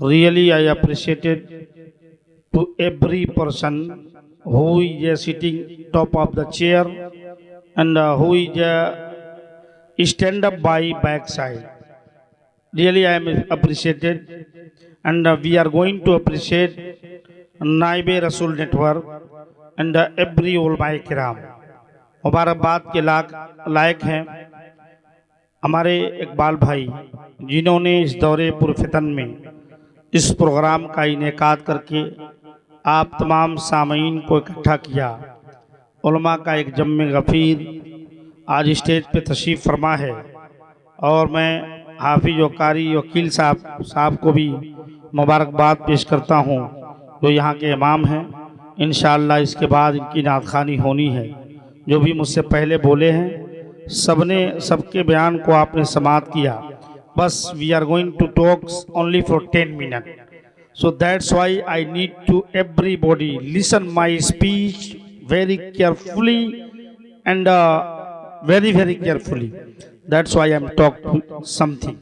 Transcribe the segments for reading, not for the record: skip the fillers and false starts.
Really, I appreciated to every person who is sitting top of the chair and who is stand up by backside. Really, I am appreciated, and we are going to appreciate Naibe Rasul Network and every ulama किराम मुबारकबाद के लायक हैं हमारे इकबाल भाई, जिन्होंने इस दौरे पुरफितन में इस प्रोग्राम का इनेकाद करके आप तमाम सामीन को इकट्ठा किया। उलमा का एक जम्मे गफ़ीर आज स्टेज पे तशरीफ़ फरमा है और मैं हाफिज व कारी वकील साहब को भी मुबारकबाद पेश करता हूँ जो यहाँ के इमाम हैं। इंशाअल्लाह इसके बाद इनकी नातखानी होनी है। जो भी मुझसे पहले बोले हैं सबके बयान को आपने समाअत किया। बस we are going to talk only for 10 minute, so that's why I need to everybody listen my speech very carefully and very carefully. That's why I am talk something.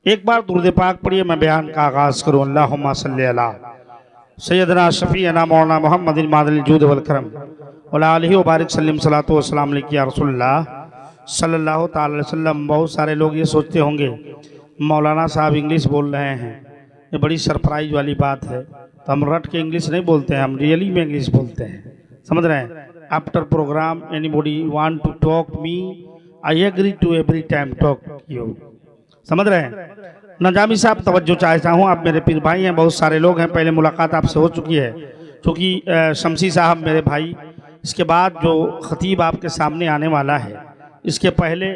एक बार दुरूद पाक पढ़िए, मैं बयान का आगाज़ करूँ। अल्लाहुम्मा सल्ली अला सैयदना शफ़ीअना मौलाना मुहम्मदिल मादिल जूद वल करम वला आलिहि व बारिक सल्लिम सलातो व सलाम अलैका या रसूलल्लाह सल्लल्लाहु ताला अलैहि वसल्लम। बहुत सारे लोग ये सोचते होंगे मौलाना साहब इंग्लिश बोल रहे हैं, ये बड़ी सरप्राइज वाली बात है। तो हम रट के इंग्लिश नहीं बोलते हैं, हम रियली में इंग्लिश बोलते हैं, समझ रहे हैं। After program anybody want to talk me, I agree to every time talk you, समझ रहे हैं। नजामी साहब तवज्जो चाहता हूँ, आप मेरे पीर भाई हैं, बहुत सारे लोग हैं, पहले मुलाकात आपसे हो चुकी है क्योंकि शमसी साहब मेरे भाई। इसके बाद जो खतीब आपके सामने आने वाला है, इसके पहले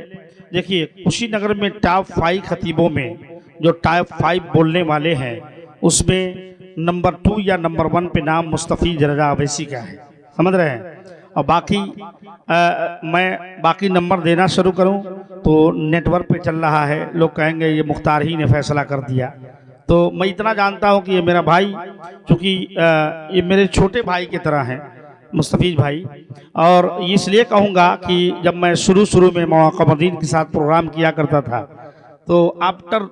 देखिए कुशीनगर में टॉप 5 खतीबों में जो टॉप 5 बोलने वाले हैं उसमें नंबर 2 या नंबर 1 पे नाम मुस्तफ़ीज़ रज़ा अवैसी का है, समझ रहे हैं। और बाकी मैं बाकी नंबर देना शुरू करूं तो नेटवर्क पे चल रहा है, लोग कहेंगे ये मुख्तार ही ने फैसला कर दिया। तो मैं इतना जानता हूं कि ये मेरा भाई, चूँकि ये मेरे छोटे भाई की तरह हैं मुस्तफ़ीज़ भाई, और इसलिए कहूँगा कि जब मैं शुरू में मौक़मदीन के साथ प्रोग्राम किया करता था तो after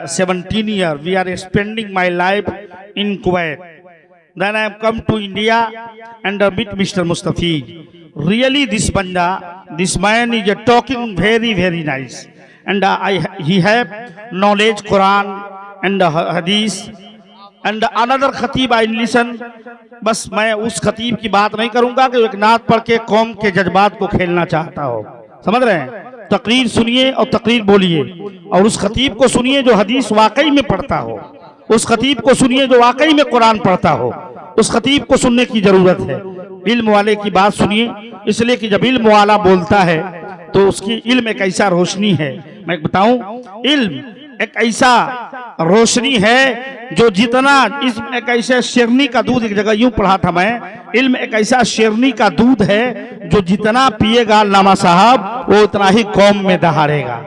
17 year we are spending my life in Kuwait, then I have come to India and meet Mr. Mustafiz. Really this banda, this man is talking very nice and he have knowledge Quran and Hadith and another Khatib I listen। बस मैं उस खतीब की बात नहीं करूंगा कि एक नात पढ़ के कौम के जज्बात को खेलना चाहता हो, समझ रहे हैं। तकरीर सुनिए और तकरीर बोलिए, और उस खतीब को सुनिए जो हदीस वाकई में पढ़ता हो, उस खतीब को सुनिए जो वाकई में कुरान पढ़ता हो। उस खतीब को सुनने की जरूरत है। इल्म वाले की बात सुनिए, इसलिए कि जब इल्म वाला बोलता है तो उसकी इल्म एक ऐसा रोशनी है, मैं बताऊं, इल्म एक ऐसा रोशनी है जो जितना इल्म एक ऐसे शेरनी का दूध, एक जगह यूं पढ़ा था मैं, इल्म एक ऐसा शेरनी का दूध है जो जितना पिएगा अल्लामा साहब वो उतना ही कौम में दहाड़ेगा,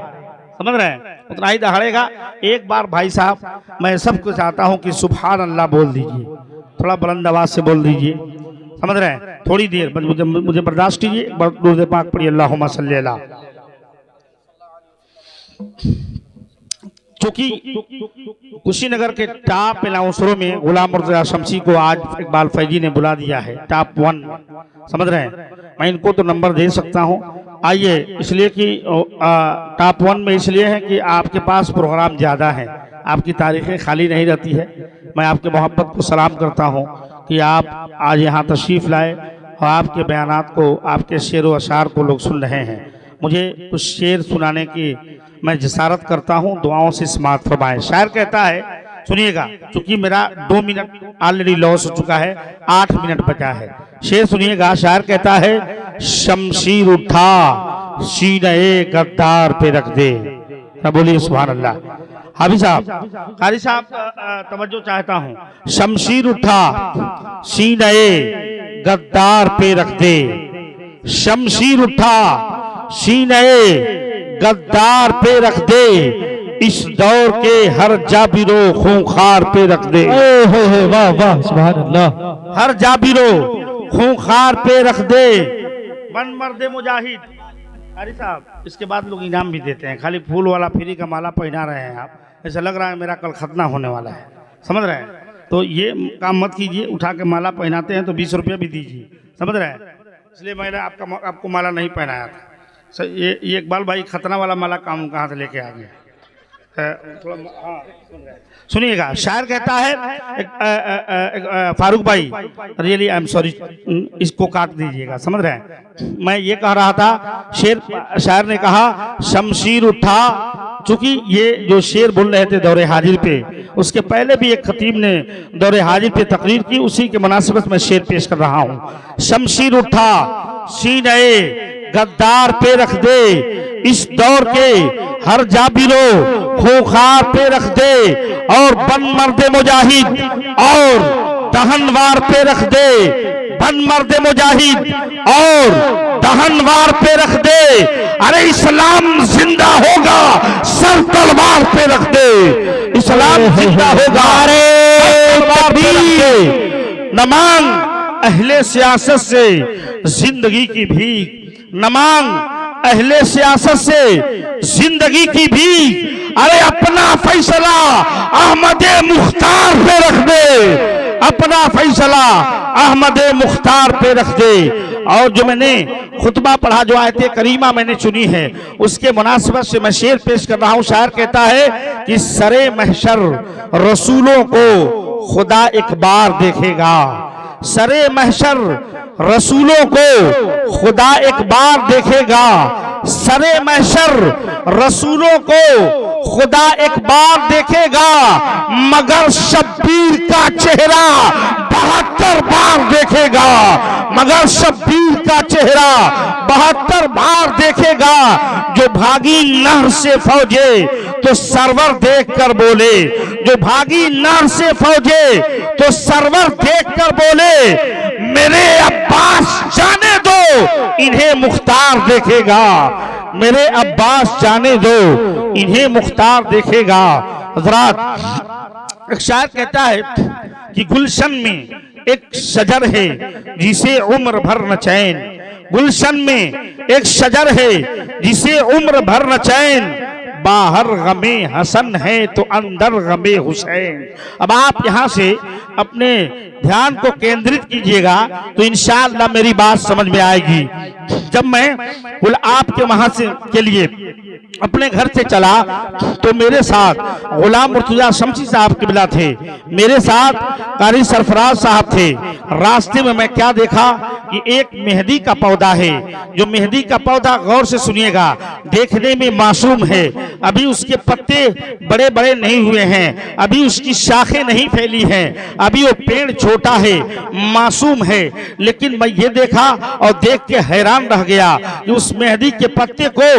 समझ रहे हैं, उतना ही दहाड़ेगा। एक बार भाई साहब मैं सबको चाहता हूं कि सुभान अल्लाह बोल दीजिए, थोड़ा बुलंद आवाज से बोल दीजिए, समझ रहे हैं। थोड़ी देर मुझे बर्दाश्त कीजिए। दुरूद पाक पढ़िए, अल्लाहुम्मा सल्ली अला। चूंकि कुशीनगर के टॉप अनाउंसरों में गुलाम मुर्तज़ा शमसी को आज इकबाल फैजी ने बुला दिया है, टॉप 1, समझ रहे हैं। मैं इनको तो नंबर दे सकता हूं, आइए, इसलिए कि टॉप 1 में इसलिए है कि आपके पास प्रोग्राम ज़्यादा है, आपकी तारीखें खाली नहीं रहती है। मैं आपके मोहब्बत को सलाम करता हूं कि आप आज यहाँ तशरीफ़ लाए और आपके बयानात को, आपके शेर व अशार को लोग सुन रहे हैं। मुझे कुछ शेर सुनाने की मैं जसारत करता हूं, दुआओं से समाअत फरमाएं। शायर कहता है, सुनिएगा, चूंकि मेरा 2 मिनट ऑलरेडी लॉस हो चुका है, 8 मिनट बचा है। शेर सुनिएगा, शायर कहता है, शमशीर उठा सीने गद्दार पे रख दे। बोलिए सुभान अल्लाह। हाफिज साहब, कारी साहब तवज्जो चाहता हूँ। शमशीर उठा सीने गद्दार पे रख दे, शमशीर उठा सीने गद्दार पे रख दे, इस दौर के हर जाबिरो खूंखार पे रख दे। वाह वाह सुभान अल्लाह। हर जाबिरो खूंखार पे रख दे, बन मर्दे मुजाहिद। अरे साहब, इसके बाद लोग इनाम भी देते हैं, खाली फूल वाला फ्री का माला पहना रहे हैं आप, ऐसा लग रहा है मेरा कल खतना होने वाला है। समझ रहे हैं? तो ये काम मत कीजिए, उठा के माला पहनाते हैं तो 20 रुपया भी दीजिए, समझ रहे हैं? इसलिए मैंने आपको माला नहीं पहनाया था। सर ये इकबाल भाई खतना वाला माला काम कहाँ से लेके आ गए? थोड़ा हाँ सुनिएगा, शायर कहता है फारूक भाई, रियली आई एम सॉरी, इसको काट दीजिएगा, समझ रहे हैं? मैं ये कह रहा था, शायर ने कहा शमशीर उठा, चूंकि ये जो शेर बोल रहे थे दौरे हाजिर पे, उसके पहले भी एक खतीब ने दौरे हाजिर पे तकरीर की, उसी के मुनासिबत में शेर पेश कर रहा हूँ। शमशीर उठा सीने गद्दार पे रख दे, इस दौर के हर जाबिरो खोखार पे रख दे, और बन मर्दे मुजाहिद और दहनवार पे रख दे, बन मर्दे मुजाहिद और दहनवार पे रख दे। अरे इस्लाम जिंदा होगा सर तलवार पे रख दे, इस्लाम जिंदा होगा अरे न मांग अहले सियासत से जिंदगी की भीख, न मांग अहले सियासत से जिंदगी की भीख, अरे अपना फैसला अहमद मुख्तार पे रख दे, अपना फैसला अहमद मुख्तार पे रख दे। और जो मैंने खुतबा पढ़ा, जो आयत करीमा मैंने चुनी है, उसके मुनासिबत से मैं शेर पेश कर रहा हूँ। शायर कहता है कि सरे महशर रसूलों को खुदा एक बार देखेगा, सरे महशर रसूलों को खुदा एक बार देखेगा, सरे महशर रसूलों को खुदा एक बार देखेगा, मगर शब्बीर का चेहरा 72 बार देखेगा, मगर शब्बीर का चेहरा 72 बार देखेगा। जो भागी नहर से फौजे तो सरवर देख कर बोले, जो भागी नहर से फौजे तो सरवर देख कर बोले, मेरे अब्बास जाने दो इन्हें मुख्तार देखेगा, मेरे अब्बास जाने दो इन्हें मुख्तार देखेगा। हज़रात, एक शायर कहता है कि गुलशन में एक शजर है जिसे उम्र भर न चैन, गुलशन में एक शजर है जिसे उम्र भर न चैन, बाहर गमे हसन है तो अंदर गमे हुसैन। अब आप यहाँ से अपने ध्यान को केंद्रित कीजिएगा तो इंशाअल्लाह मेरी बात समझ में आएगी। जब मैं आपके वहां से के लिए अपने घर से चला तो मेरे साथ गुलाम मुर्तजा शमसी साहब किबला थे, मेरे साथ कारी सरफराज साहब थे। रास्ते में मैं क्या देखा कि एक मेहंदी का पौधा है, जो मेहंदी का पौधा गौर से सुनिएगा, देखने में मासूम है, अभी उसके पत्ते बड़े बड़े नहीं हुए हैं, अभी उसकी शाखें नहीं फैली हैं, अभी वो पेड़ छोटा है, मासूम है। लेकिन मैं ये देखा और देख के हैरान रह गया कि उस मेहंदी के पत्ते को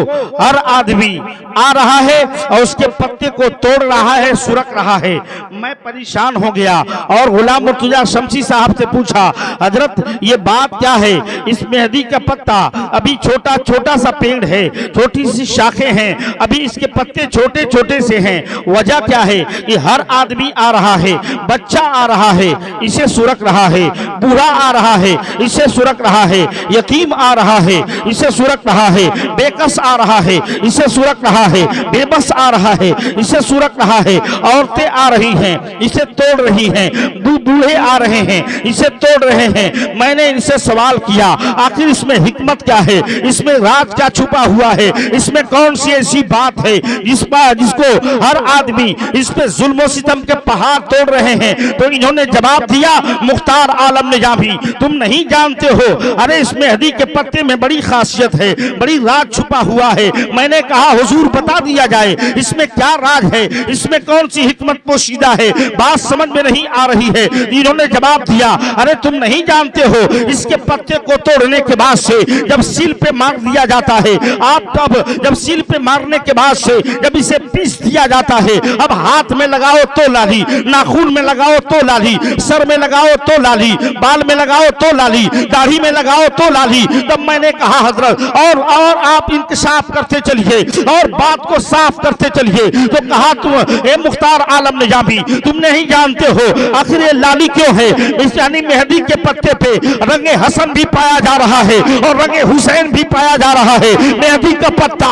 हर आदमी आ रहा है और उसके पत्ते को तोड़ रहा है, सुरक रहा है। मैं परेशान हो गया और गुलाम मुर्तजा शमसी साहब से पूछा, हजरत ये बात क्या है? इस मेहंदी का पत्ता अभी छोटा छोटा सा पेड़ है, छोटी सी शाखें हैं, अभी इसके पत्ते छोटे छोटे से हैं, वजह क्या है कि हर आदमी आ रहा है, बच्चा आ रहा है, इसे सुरक रहा है, बूढ़ा आ रहा है, इसे सुरक रहा है, यतीम आ रहा है, इसे सुरक रहा है, बेकस आ रहा है, इसे सुरक रहा है, बेबस आ रहा है, इसे सुरक रहा है, औरतें आ रही हैं, इसे तोड़ रही हैं, बूढ़े आ रहे हैं, इसे तोड़ रहे हैं। मैंने इनसे सवाल किया, आखिर इसमें हिकमत क्या है, इसमें राज क्या छुपा हुआ है, इसमें कौन सी ऐसी बात है जिसको हर आदमी इस पे जुल्म सितम के पहाड़ तोड़ रहे हैं? तो इन्होंने जवाब दिया, मुख्तार आलम निजामी, तुम नहीं जानते हो, अरे इस मेहंदी के पत्ते में बड़ी खासियत है, बड़ी राज छुपा हुआ है। मैंने कहा हुजूर बता दिया जाए, इसमें क्या राज है, इसमें कौन सी हिकमत पोशीदा है, बात समझ में नहीं आ रही है। इन्होंने जवाब दिया, अरे तुम नहीं जानते हो, इसके पत्ते को तोड़ने के बाद से जब सील पे मार दिया जाता है, आप तब जब सील पे मारने के बाद से जब इसे पीस दिया जाता है, अब हाथ में लगाओ तो लाली, नाखून में लगाओ तो लाली, सर में लगाओ तो लाली, बाल में लगाओ तो लाली, दाढ़ी में लगाओ तो लाली। तब मैंने कहा हजरत और आप इंकशाफ करते चलिए, और बात को साफ करते चलिए। तो कहा तुम ए मुख्तार आलम निजामी, तुम नहीं जानते हो आखिर ये लाली क्यों है। इस यानी मेहदी के पत्ते पे रंगे हसन भी पाया जा रहा है और रंगे हुसैन भी पाया जा रहा है। मेहदी का पत्ता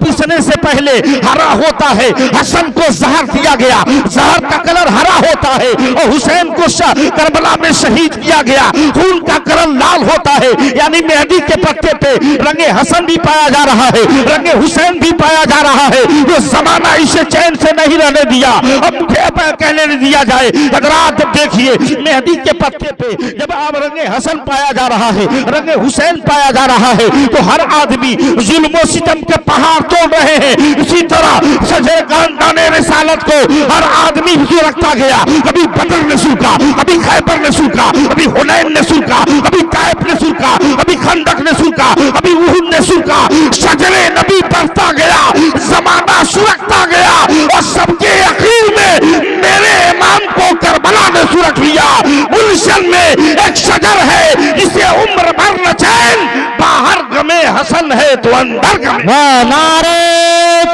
पीसने से पहले हरा होता है, हसन को जहर दिया गया, जहर का कलर हरा होता है और हुसैन को करबला में शहीद किया गया, खून का कलर लाल होता है। यानी मेहदी के पत्ते पे रंगे हसन भी पाया जा रहा है, रंगे हुसैन भी पाया जा रहा है। जो जमाना इसे चैन से नहीं रहने दिया, अब मुझे कहने नहीं दिया जाए। अगर आप देखिए मेहदी के पत्ते पे जब आप रंगे हसन पाया जा रहा है, रंगे हुसैन पाया जा रहा है, तो हर आदमी जुल्म सितम के पहाड़ तोड़ रहे हैं। इसी तरह सजे खानदाने रिसालत को हर आदमी रखता गया। कभी बदर ने सूखा, कभी खैबर ने सूखा, कभी हुनैन ने सूखा, कभी ताइफ ने सूखा, कभी खंदक ने सूखा, कभी उहुद ने सूखा। शजरे नबी बढ़ता गया, जमाना सुरखता गया और सबके यकीन में मेरे इमाम को करबला ने सुरख लिया। गुलशन में एक शजर है जिसे उम्र भर न चैन, बाहर गमे हसन है तो अंदर गमे। नारे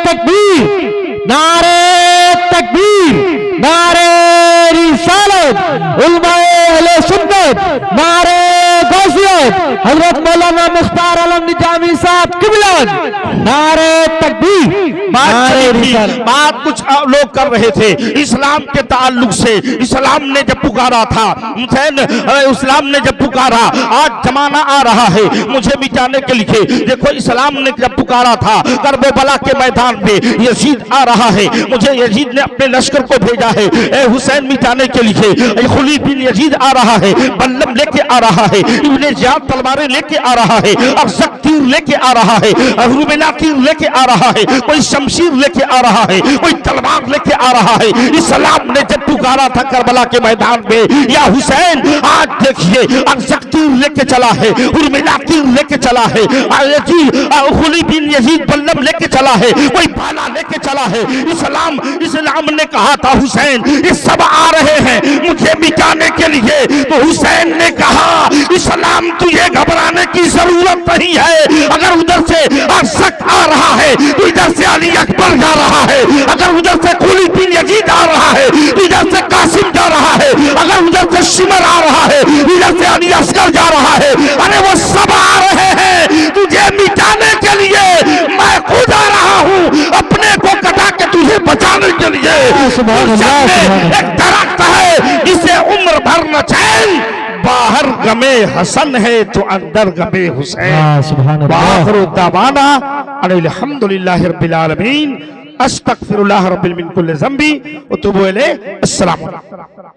तकबीर, नारे तकबीर, नारे रिसालत, उलमाए अहले सुन्नत, नारे गौसियत, हजरत मौलाना मुख्तार आलम निजामी साहब किबलन, नारे तकबीर, नारे रिसालत। बात कुछ लोग कर रहे थे इस्लाम के ताल्लुक से। इस्लाम ने जब पुकारा था हुसैन, इस्लाम ने जब पुकारा, आज जमाना आ रहा है मुझे मिटाने के लिए। देखो इस्लाम ने जब पुकारा था करबला के मैदान में, यजीद आ रहा है, मुझे यजीद ने अपने लश्कर को भेजा है ए हुसैन मिटाने के लिए। खलीद बिन यजीद आ रहा है, बल्लम लेके आ रहा है, इब्ने जियाद तलवारें लेके आ रहा है, अफजक तीर लेके आ रहा है, रुबेला तीर लेके आ रहा है, कोई शमशीर लेके आ रहा है, कोई तलवार लेके आ रहा है। इस्लाम ने जब पुकारा था करबला के मैदान में, या हुसैन, आज देखिए अफजक तीर लेके चला है, रुबेला तीर लेके चला है, खलीद बिन यजीद बल्लम लेके चला है, कोई भाला लेके चला है। इस्लाम ने कहा था हुसैन ये सब आ रहे हैं मुझे मिटाने के लिए। तो हुसैन ने कहा इस्लाम तुझे घबराने की जरूरत नहीं है। अगर उधर से अरशक आ रहा है तो इधर से अली अकबर जा रहा है, अगर उधर से खलीद बिन यजीद आ रहा है तो इधर से कासिम जा रहा है, अगर उधर से शिमर आ रहा है इधर से अली असगर जा रहा है। अरे वो सब आ रहे हैं तुझे मिटाने के लिए, मैं खुद आ रहा हूँ अपने को कटा के तुझे बचाने के लिए। एक दरख्त है जिसे उम्र भर न चैन, बाहर गमे हसन है तो अंदर गमे हुसैन। बाखिरु दावाना अल्हम्दुलिल्लाहि रब्बिल आलमीन, अस्तगफिरुल्लाह रब्बी मिन कुल्लि ज़ंबी व तुबू इलैहि। अस्सलामु अलैकुम।